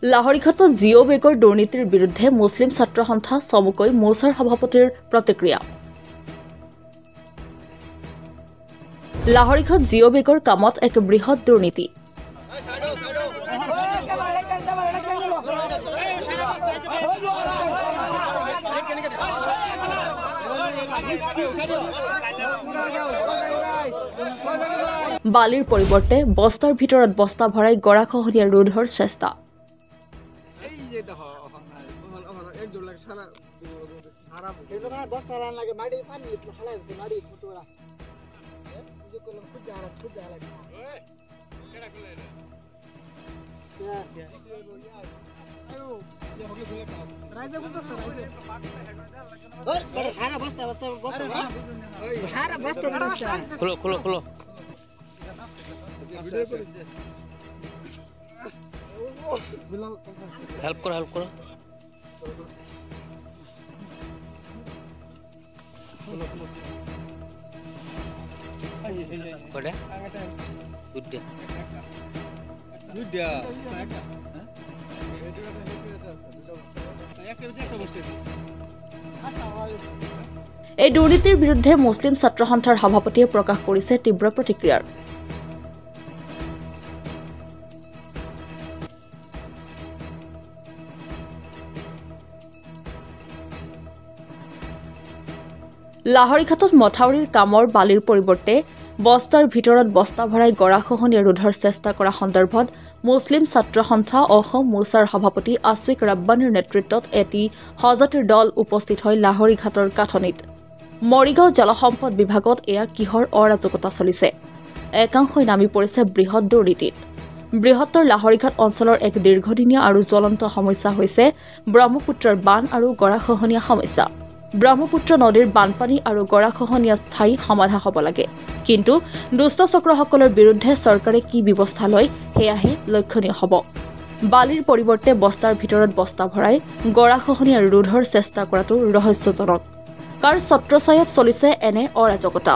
লাহৰীঘাটত জিঅ' বেগৰ দুৰ্নীতিৰ বিৰুদ্ধে মুছলিম ছাত্ৰ সন্থা চমুকৈ মোৰ্চাৰ সভাপতিৰ প্ৰতিক্ৰিয়া। লাহৰীঘাট জিঅ' বেগৰ কামত এক বৃহৎ দুৰ্নীতি। বালিৰ পৰিৱৰ্তে বস্তাৰ ভিতৰত বস্তা ভৰাই গৰাখহনীয়া ৰোধৰ চেষ্টা। হেল্প কৰো এই দুৰ্নীতিৰ বিৰুদ্ধে মুছলিম ছাত্ৰ সন্থাৰ সভাপতিয়ে প্ৰকাশ কৰিছে তীব্ৰ প্ৰতিক্ৰিয়াৰ। লাহৰীঘাটত মথাউৰিৰ কামৰ বালিৰ পৰিৱৰ্তে বস্তাৰ ভিতৰত বস্তা ভৰাই গৰাখহনীয়া ৰোধৰ চেষ্টা কৰা সন্দৰ্ভত মুছলিম ছাত্ৰ সন্থা অসম মোৰ্চাৰ সভাপতি আশ্বিক ৰাব্বানীৰ নেতৃত্বত এটি সজাতিৰ দল উপস্থিত হয় লাহৰীঘাটৰ কাঠনিত। মৰিগাঁও জলসম্পদ বিভাগত এয়া কিহৰ অৰাজকতা চলিছে? একাংশই নামি পৰিছে বৃহৎ দুৰ্নীতিত। বৃহত্তৰ লাহৰীঘাট অঞ্চলৰ এক দীৰ্ঘদিনীয়া আৰু জ্বলন্ত সমস্যা হৈছে ব্ৰহ্মপুত্ৰৰ বান আৰু গৰাখহনীয়া সমস্যা। ব্ৰহ্মপুত্ৰ নদীৰ বানপানী আৰু গৰাখহনীয়া স্থায়ী সমাধান হ'ব লাগে, কিন্তু দুষ্ট চক্ৰসকলৰ বিৰুদ্ধে চৰকাৰে কি ব্যৱস্থা লয় সেয়াহে লক্ষণীয় হ'ব। বালিৰ পৰিৱৰ্তে বস্তাৰ ভিতৰত বস্তা ভৰাই গৰাখহনীয়া ৰোধৰ চেষ্টা কৰাটো ৰহস্যজনক। কাৰ ছত্ৰছায়াত চলিছে এনে অৰাজকতা?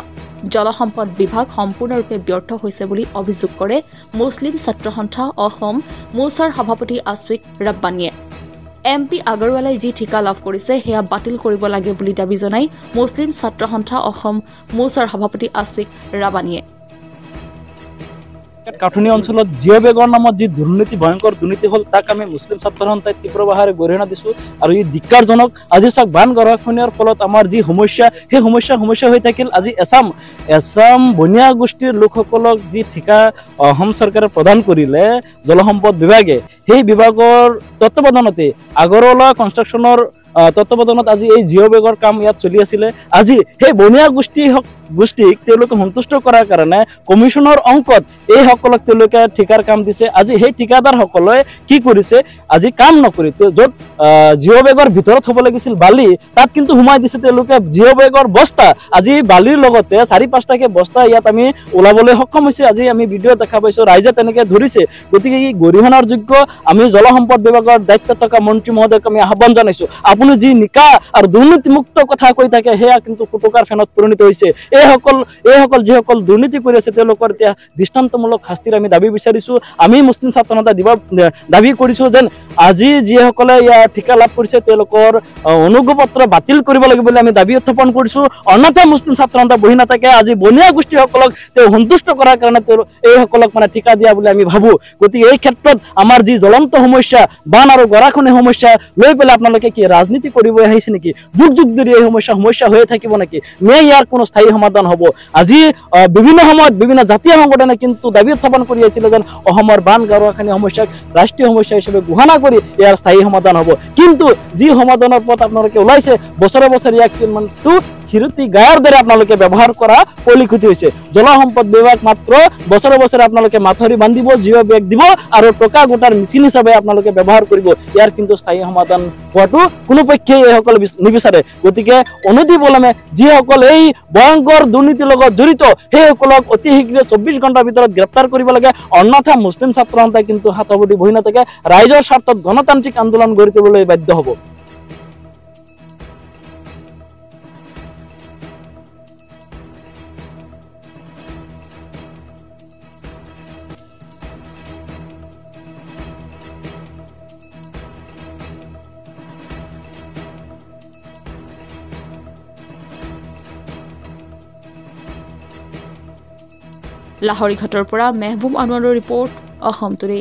জলসম্পদ বিভাগ সম্পূৰ্ণৰূপে ব্যৰ্থ হৈছে বুলি অভিযোগ কৰে মুছলিম ছাত্ৰ সন্থা অসম মোৰ্চাৰ সভাপতি আশ্বিক ৰাব্বানীয়ে। MP আগৰৱালাই যি ঠিকা লাভ কৰিছে সেয়া বাতিল কৰিব লাগে বুলি দাবী জনাই মুছলিম ছাত্ৰ সন্থা অসম মোৰ্চাৰ সভাপতি আশ্বিক ৰাব্বানীয়ে। কাঠনি অঞ্চলত জিঅ' বেগৰ নামত যি দুৰ্নীতি ভয়ংকৰ দুৰ্নীতি হ'ল তাক আমি মুছলিম ছাত্ৰ সন্থাই তীব্ৰ ভাষাৰে গৰিহণা দিছোঁ আৰু ই ধিক্কাৰজনক। আজি চাওক, বান গৰাখহনীয়াৰ ফলত আমাৰ যি সমস্যা সেই সমস্যা হৈ থাকিল। আজি এছাম বনিয়া গোষ্ঠীৰ লোকসকলক যি ঠিকা অসম চৰকাৰে প্ৰদান কৰিলে জলসম্পদ বিভাগে, সেই বিভাগৰ তত্বাৱধানতে আগৰৱালা কনষ্ট্ৰাকশ্যনৰ তত্বাৱধানত আজি এই জিঅ' বেগৰ কাম ইয়াত চলি আছিলে। আজি সেই বনিয়া গোষ্ঠীক তেওঁলোকে সন্তুষ্ট কৰাৰ কাৰণে কমিশ্যনৰ অংকত এইসকলক তেওঁলোকে ঠিকাৰ কাম দিছে। আজি সেই ঠিকাদাৰসকলে কি কৰিছে, আজি কাম নকৰি য'ত জিঅ' বেগৰ ভিতৰত হ'ব লাগিছিল বালি, তাত কিন্তু সোমাই দিছে তেওঁলোকে জিঅ' বেগৰ বস্তা। আজি বালিৰ লগতে 4-5টাকে বস্তা ইয়াত আমি ওলাবলৈ সক্ষম হৈছে। আজি আমি ভিডিঅ' দেখা পাইছোঁ, ৰাইজে তেনেকৈ ধৰিছে। গতিকে ই গৰিহণাৰ যোগ্য। আমি জলসম্পদ বিভাগৰ দায়িত্বত থকা মন্ত্ৰী মহোদয়ক আমি আহ্বান জনাইছোঁ, আপুনি যি নিকা আৰু দুৰ্নীতিমুক্ত কথা কৈ থাকে সেয়া কিন্তু ফুটুকাৰ ফেনত পৰিণত হৈছে। এইসকল যিসকল দুৰ্নীতি কৰি আছে তেওঁলোকৰ এতিয়া দৃষ্টান্তমূলক শাস্তিৰ আমি দাবী বিচাৰিছোঁ। আমি মুছলিম ছাত্ৰ সন্থাই দাবী কৰিছোঁ যেন আজি যিসকলে ইয়াৰ ঠিকা লাভ কৰিছে তেওঁলোকৰ অনুজ্ঞাপত্ৰ বাতিল কৰিব লাগিব বুলি আমি দাবী উত্থাপন কৰিছোঁ। অন্যথা মুছলিম ছাত্ৰ সন্থা বহি নাথাকে। আজি বনিয়া গোষ্ঠীসকলক তেওঁ সন্তুষ্ট কৰাৰ কাৰণে এইসকলক ঠিকা দিয়া বুলি আমি ভাবোঁ। গতিকে এই ক্ষেত্ৰত আমাৰ যি জ্বলন্ত সমস্যা বান আৰু গৰাখহনীয়া সমস্যা লৈ পেলাই আপোনালোকে কি ৰাজনীতি কৰিব আহিছে নেকি? যুগ ধৰি এই সমস্যা হৈয়ে থাকিব নেকি? নে ইয়াৰ কোনো স্থায়ী সমাধান হ'ব? আজি বিভিন্ন সময়ত বিভিন্ন জাতীয় সংগঠনে কিন্তু দাবী উত্থাপন কৰি আহিছিলে যেন অসমৰ বান গৰাখহনীয়া সমস্যাক ৰাষ্ট্ৰীয় সমস্যা হিচাপে ঘোষণা কৰি ইয়াৰ স্থায়ী সমাধান হ'ব। কিন্তু যি সমাধানৰ পথ আপোনালোকে ওলাইছে, বছৰে ইয়াক খিৰতি গায়ৰ দৰে আপোনালোকে ব্যৱহাৰ কৰা পৰিলক্ষিত হৈছে। জলসম্পদ বিভাগ মাত্ৰ বছৰে আপোনালোকে মাথৰি বান্ধিব, জিঅ' বেগ দিব আৰু টকা গোটাৰ মেচিন হিচাপে আপোনালোকে ব্যৱহাৰ কৰিব। ইয়াৰ কিন্তু স্থায়ী সমাধান হোৱাটো কোনো পক্ষেই এইসকলে নিবিচাৰে। গতিকে অনতিপলমে যিসকল এই ভয়ংকৰ দুৰ্নীতিৰ লগত জড়িত সেইসকলক অতি শীঘ্ৰে 24 ঘণ্টাৰ ভিতৰত গ্ৰেপ্তাৰ কৰিব লাগে। অন্যথা মুছলিম ছাত্ৰ সন্থাই কিন্তু হাত সাৱটি বহি নাথাকে, ৰাইজৰ স্বাৰ্থত গণতান্ত্ৰিক আন্দোলন গঢ়ি তুলিবলৈ বাধ্য হ'ব। লাহৰীঘাটৰ পৰা মেহবুব আনোৱাৰৰ ৰিপৰ্ট অসম টুডে।